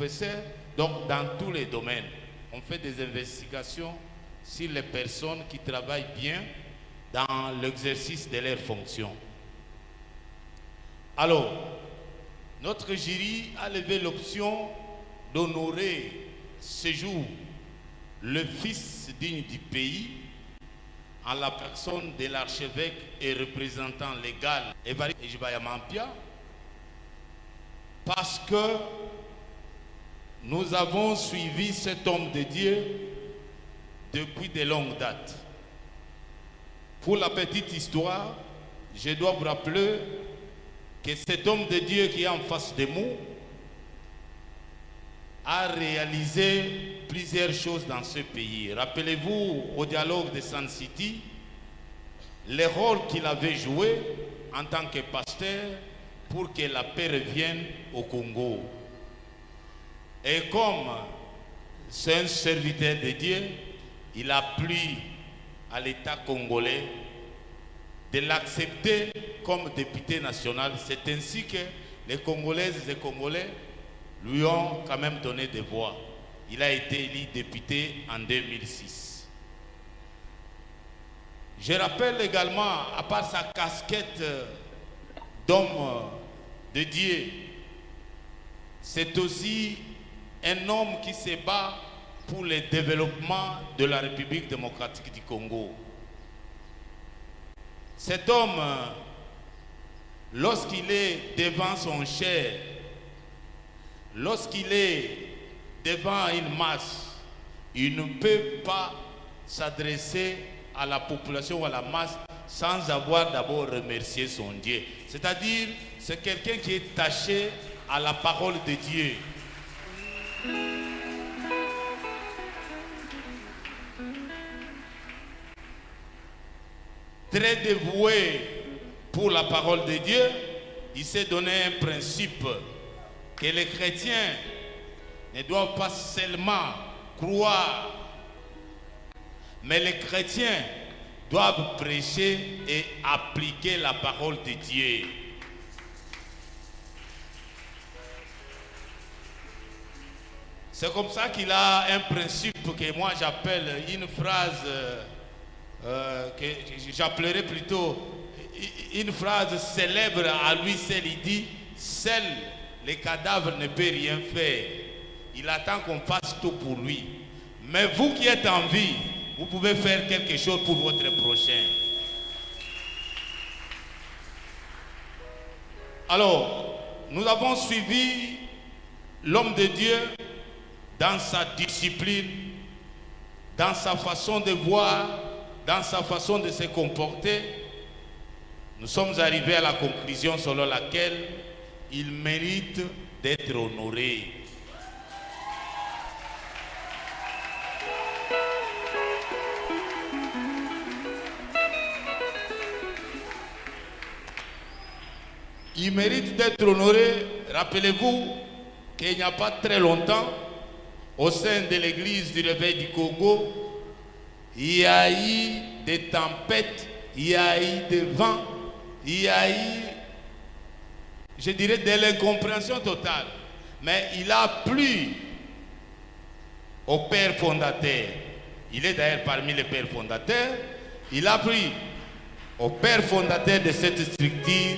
professeurs, donc dans tous les domaines. On fait des investigations sur les personnes qui travaillent bien dans l'exercice de leurs fonctions. Alors, notre jury a levé l'option d'honorer ce jour le fils digne du pays en la personne de l'archevêque et représentant légal Évariste Ejbayamampia, parce que nous avons suivi cet homme de Dieu depuis de longues dates. Pour la petite histoire, je dois vous rappeler que cet homme de Dieu qui est en face de nous a réalisé plusieurs choses dans ce pays. Rappelez-vous au dialogue de Sun City, le rôle qu'il avait joué en tant que pasteur pour que la paix revienne au Congo. Et comme c'est un serviteur de Dieu, il a plu à l'État congolais de l'accepter comme député national. C'est ainsi que les Congolaises et Congolais lui ont quand même donné des voix. Il a été élu député en 2006. Je rappelle également, à part sa casquette d'homme de Dieu, c'est aussi un homme qui se bat pour le développement de la République démocratique du Congo. Cet homme, lorsqu'il est devant son cher, lorsqu'il est devant une masse, il ne peut pas s'adresser à la population ou à la masse sans avoir d'abord remercié son Dieu. C'est-à-dire, c'est quelqu'un qui est attaché à la parole de Dieu. Très dévoué pour la parole de Dieu, il s'est donné un principe que les chrétiens ne doivent pas seulement croire, mais les chrétiens doivent prêcher et appliquer la parole de Dieu. C'est comme ça qu'il a un principe que moi j'appelle une phrase que j'appellerais plutôt une phrase célèbre à lui seul. Il dit: seul le cadavre ne peut rien faire, il attend qu'on fasse tout pour lui. Mais vous qui êtes en vie, vous pouvez faire quelque chose pour votre prochain. Alors, nous avons suivi l'homme de Dieu dans sa discipline, dans sa façon de voir, dans sa façon de se comporter. Nous sommes arrivés à la conclusion selon laquelle il mérite d'être honoré. Il mérite d'être honoré. Rappelez-vous qu'il n'y a pas très longtemps, au sein de l'église du Réveil du Congo, il y a eu des tempêtes, il y a eu des vents, il y a eu, je dirais, de l'incompréhension totale. Mais il a plu au père fondateur. Il est d'ailleurs parmi les pères fondateurs. Il a plu au père fondateur de cette structure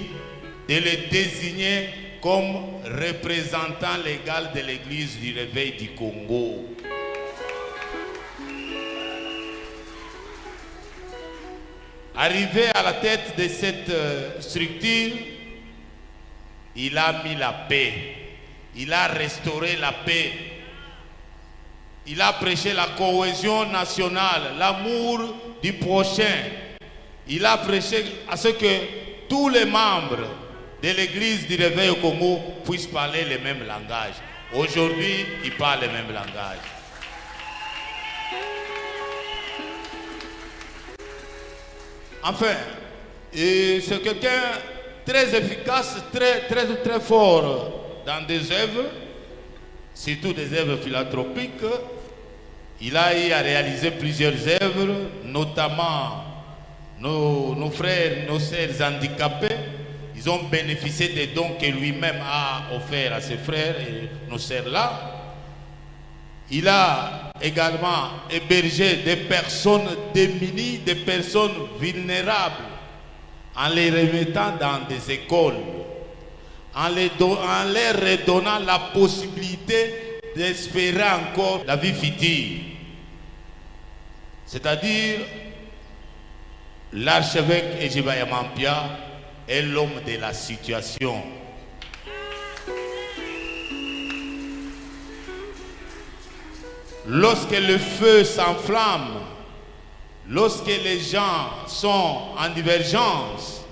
de le désigner comme représentant légal de l'église du Réveil du Congo. Arrivé à la tête de cette structure, il a mis la paix, il a restauré la paix, il a prêché la cohésion nationale, l'amour du prochain. Il a prêché à ce que tous les membres de l'église du Réveil au Congo puissent parler le même langage. Aujourd'hui, ils parlent le même langage. Enfin, c'est quelqu'un très efficace, très fort dans des œuvres, surtout des œuvres philanthropiques. Il a eu à réaliser plusieurs œuvres, notamment nos frères, nos sœurs handicapés. Ils ont bénéficié des dons que lui-même a offerts à ses frères et nos sœurs là. Il a également hébergé des personnes démunies, des personnes vulnérables, en les remettant dans des écoles, en leur redonnant la possibilité d'espérer encore la vie future. C'est-à-dire, l'archevêque Ejibaya Mampia est l'homme de la situation. Lorsque le feu s'enflamme, lorsque les gens sont en divergence,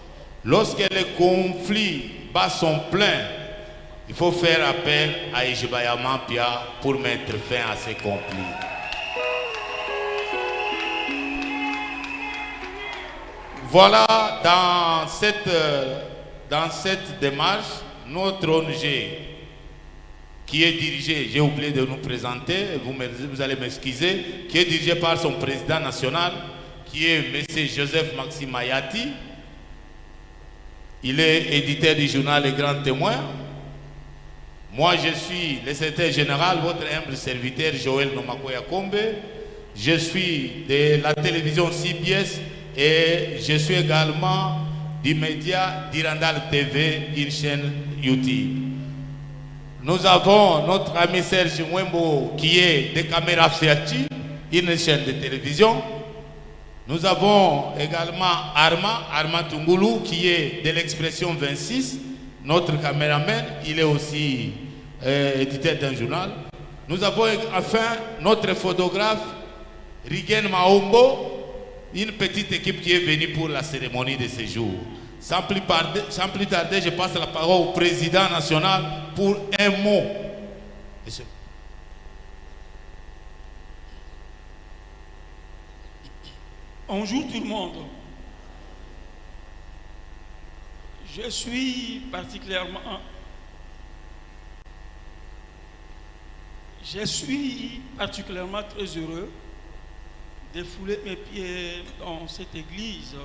lorsque les conflits battent son plein, il faut faire appel à Ejibaya Mampia pour mettre fin à ces conflits. Voilà, dans cette démarche, notre ONG qui est dirigée, j'ai oublié de nous présenter, vous allez m'excuser, qui est dirigée par son président national, qui est M. Joseph Maxime Ayati. Il est éditeur du journal Les Grands Témoins. Moi, je suis le secrétaire général, votre humble serviteur Joël Nomakoya Kombe. Je suis de la télévision CBS et je suis également du média d'Irandal TV, une chaîne YouTube. Nous avons notre ami Serge Mwembo qui est de Caméra Fiati, une chaîne de télévision. Nous avons également Arma Tungulu qui est de l'Expression 26, notre caméraman, il est aussi éditeur d'un journal. Nous avons enfin notre photographe Rigen Maombo, une petite équipe qui est venue pour la cérémonie de ce jour. Sans plus tarder, je passe la parole au président national pour un mot. Bonjour tout le monde. Je suis particulièrement très heureux de fouler mes pieds dans cette église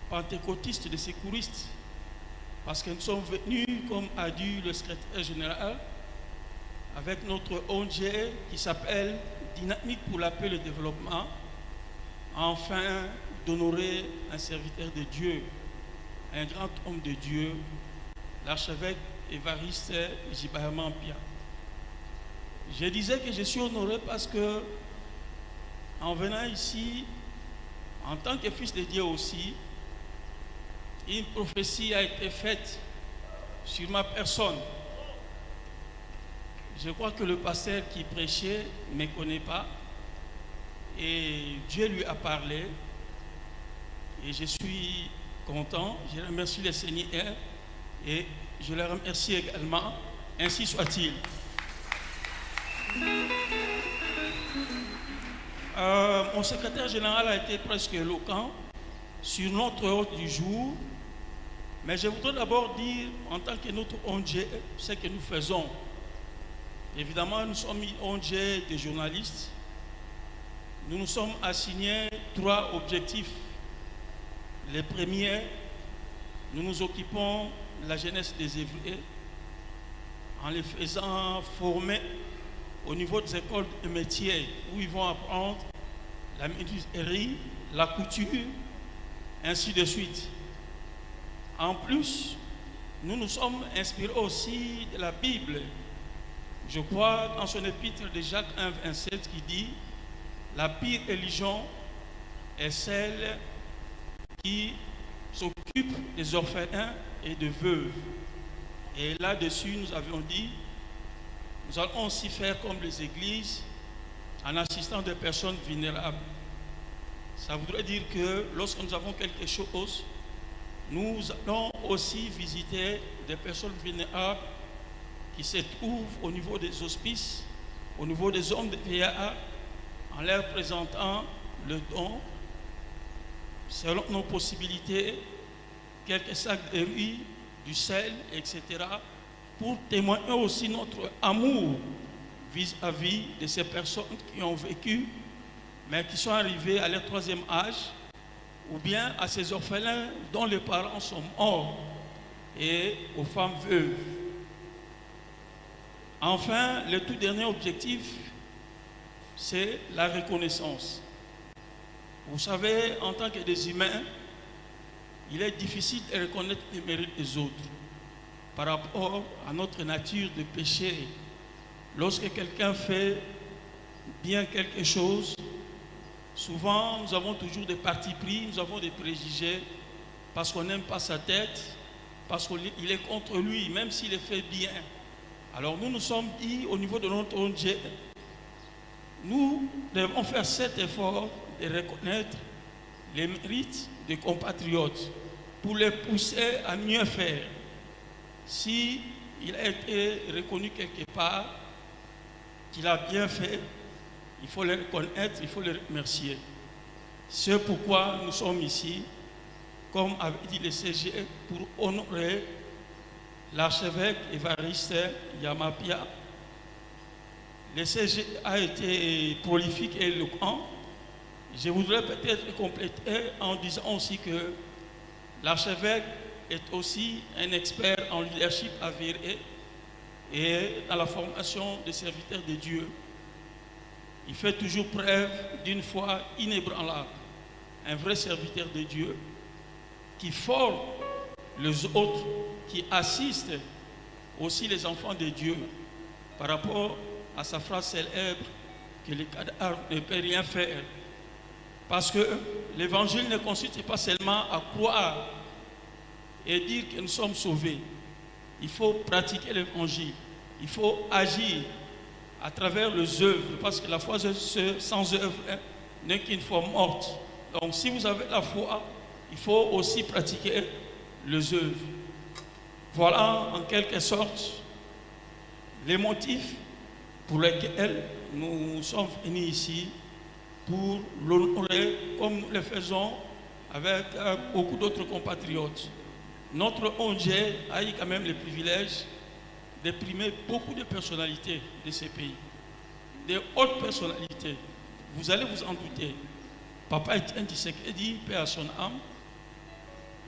pentecôtiste de secouristes, parce que nous sommes venus, comme a dit le secrétaire général, avec notre ONG qui s'appelle Dynamique pour la paix et le développement, afin d'honorer un serviteur de Dieu, un grand homme de Dieu, l'archevêque Évariste Ejibaya Mampia. Je disais que je suis honoré parce que, en venant ici, en tant que fils de Dieu aussi, une prophétie a été faite sur ma personne. Je crois que le pasteur qui prêchait ne me connaît pas et Dieu lui a parlé et je suis content. Je remercie le Seigneur et je le remercie également. Ainsi soit-il. Mon secrétaire général a été presque éloquent sur notre ordre du jour, mais je voudrais d'abord dire, en tant que notre ONG, ce que nous faisons. Évidemment, nous sommes une ONG de journalistes. Nous nous sommes assignés 3 objectifs. Le premier, nous nous occupons de la jeunesse des Évriers en les faisant former au niveau des écoles de métiers où ils vont apprendre la menuiserie, la couture, ainsi de suite. En plus, nous nous sommes inspirés aussi de la Bible. Je crois dans son épître de Jacques 1, 27 qui dit « La pire religion est celle qui s'occupe des orphelins et des veuves. » Et là-dessus, nous avions dit « Nous allons aussi faire comme les églises en assistant des personnes vulnérables. » Ça voudrait dire que lorsque nous avons quelque chose, nous allons aussi visiter des personnes vulnérables qui se trouvent au niveau des hospices, au niveau des hommes de VAA, en leur présentant le don, selon nos possibilités, quelques sacs de riz, du sel, etc., pour témoigner aussi notre amour vis-à-vis de ces personnes qui ont vécu, mais qui sont arrivées à leur 3e âge, ou bien à ces orphelins dont les parents sont morts et aux femmes veuves. Enfin, le tout dernier objectif, c'est la reconnaissance. Vous savez, en tant que des humains, il est difficile de reconnaître les mérites des autres par rapport à notre nature de péché. Lorsque quelqu'un fait bien quelque chose, souvent nous avons toujours des partis pris, nous avons des préjugés parce qu'on n'aime pas sa tête, parce qu'il est contre lui, même s'il est fait bien. Alors nous nous sommes dit au niveau de notre ONG, nous devons faire cet effort de reconnaître les mérites des compatriotes pour les pousser à mieux faire. Si il a été reconnu quelque part, qu'il a bien fait, il faut le reconnaître, il faut le remercier. C'est pourquoi nous sommes ici, comme avait dit le CG, pour honorer l'archevêque Évariste Yamapia. Le CG a été prolifique et éloquent. Je voudrais peut-être compléter en disant aussi que l'archevêque est aussi un expert en leadership avéré et dans la formation des serviteurs de Dieu. Il fait toujours preuve d'une foi inébranlable, un vrai serviteur de Dieu qui forme les autres, qui assiste aussi les enfants de Dieu par rapport à sa phrase célèbre que le cadavre ne peut rien faire. Parce que l'évangile ne consiste pas seulement à croire et dire que nous sommes sauvés. Il faut pratiquer l'évangile. Il faut agir à travers les œuvres, parce que la foi sans œuvre n'est qu'une foi morte. Donc si vous avez la foi, il faut aussi pratiquer les œuvres. Voilà en quelque sorte les motifs pour lesquels nous sommes venus ici, pour l'honorer comme nous le faisons avec beaucoup d'autres compatriotes. Notre ONG a eu quand même le privilège de primer beaucoup de personnalités de ces pays, de hautes personnalités. Vous allez vous en douter. Papa Etienne Tshisekedi, paix à son âme,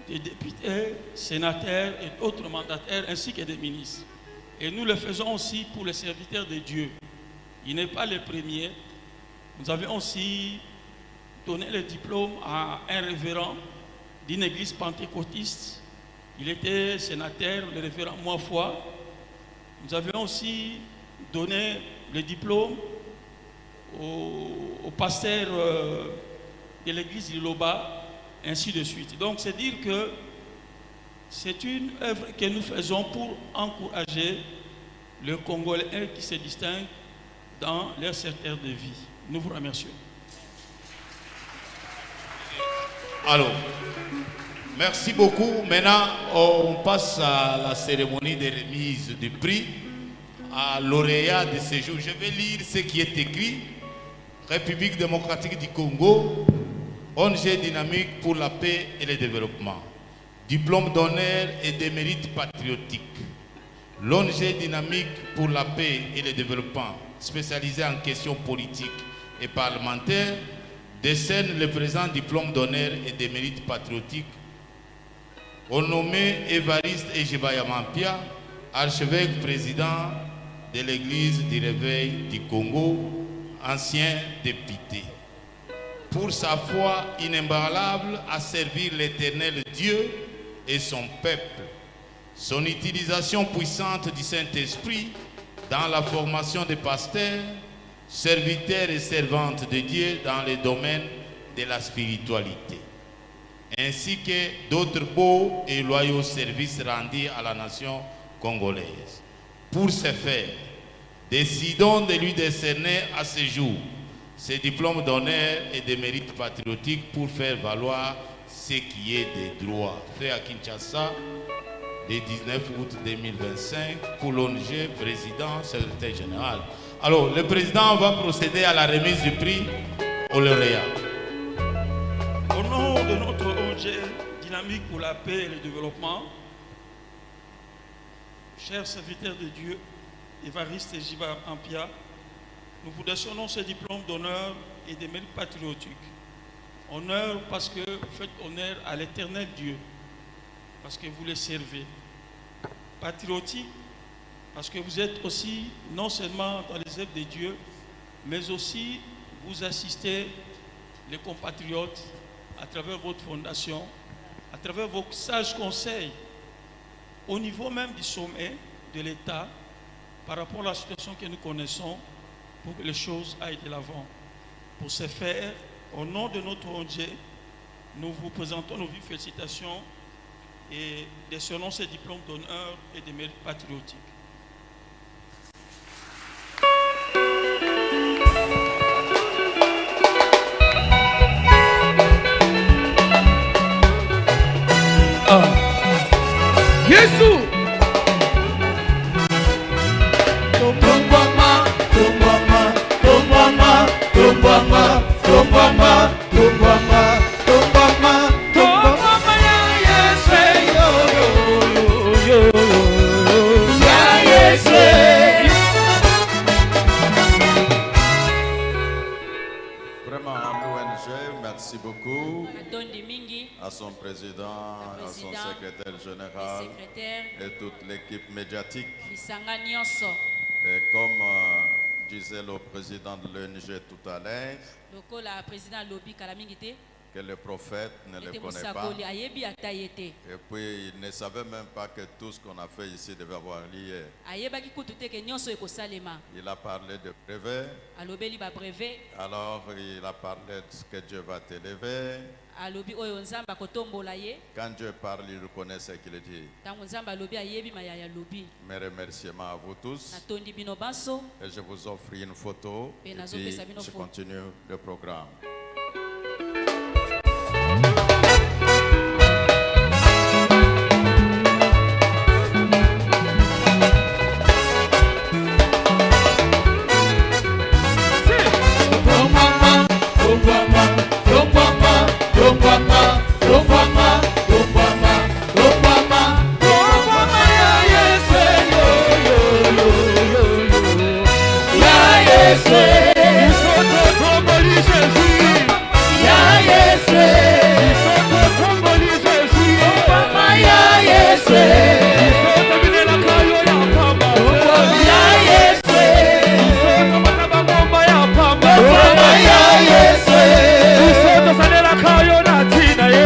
des députés, sénateurs et d'autres mandataires, ainsi que des ministres. Et nous le faisons aussi pour les serviteurs de Dieu. Il n'est pas le premier. Nous avons aussi donné le diplôme à un révérend d'une église pentecôtiste. Il était sénateur, le révérend Moifoy. Nous avions aussi donné le diplôme au pasteur de l'église de Loba, ainsi de suite. Donc c'est dire que c'est une œuvre que nous faisons pour encourager le Congolais qui se distingue dans leur secteur de vie. Nous vous remercions. Alors, merci beaucoup. Maintenant, on passe à la cérémonie de remise du prix à lauréat de ce jour. Je vais lire ce qui est écrit. République démocratique du Congo, ONG dynamique pour la paix et le développement. Diplôme d'honneur et de mérite patriotique. L'ONG dynamique pour la paix et le développement, spécialisée en questions politiques et parlementaires, décerne le présent diplôme d'honneur et de mérite patriotique au nommé Évariste Yamapia, archevêque président de l'église du Réveil du Congo, ancien député, pour sa foi inébranlable à servir l'Éternel Dieu et son peuple, son utilisation puissante du Saint-Esprit dans la formation des pasteurs, serviteurs et servantes de Dieu dans les domaines de la spiritualité, ainsi que d'autres beaux et loyaux services rendus à la nation congolaise. Pour ce faire, décidons de lui décerner à ce jour ce diplôme d'honneur et de mérite patriotique pour faire valoir ce qui est des droits. Fait à Kinshasa, le 19 août 2025, pour l'ONG, président, secrétaire général. Alors, le président va procéder à la remise du prix au lauréat. Au nom de notre ONG Dynamique pour la paix et le développement, chers serviteurs de Dieu, Évariste Yamapia, nous vous décernons ce diplôme d'honneur et de mérite patriotique. Honneur parce que vous faites honneur à l'éternel Dieu, parce que vous le servez. Patriotique parce que vous êtes aussi non seulement dans les œuvres de Dieu, mais aussi vous assistez les compatriotes à travers votre fondation, à travers vos sages conseils, au niveau même du sommet de l'État, par rapport à la situation que nous connaissons, pour que les choses aillent de l'avant. Pour ce faire, au nom de notre ONG, nous vous présentons nos vives félicitations et décernons ces diplômes d'honneur et de mérite patriotique. Yesu Vraiment, l'ONG, merci beaucoup à son président, à son secrétaire général et toute l'équipe médiatique. Et comme disait le président de l'ONG tout à l'heure, que le prophète ne le connaît pas. Et puis il ne savait même pas que tout ce qu'on a fait ici devait avoir lieu. Il a parlé de brevet. Alors il a parlé de ce que Dieu va t'élever. Quand Dieu parle, il reconnaît ce qu'il dit. Mes remerciements à vous tous. Et je vous offre une photo et puis je continue le programme.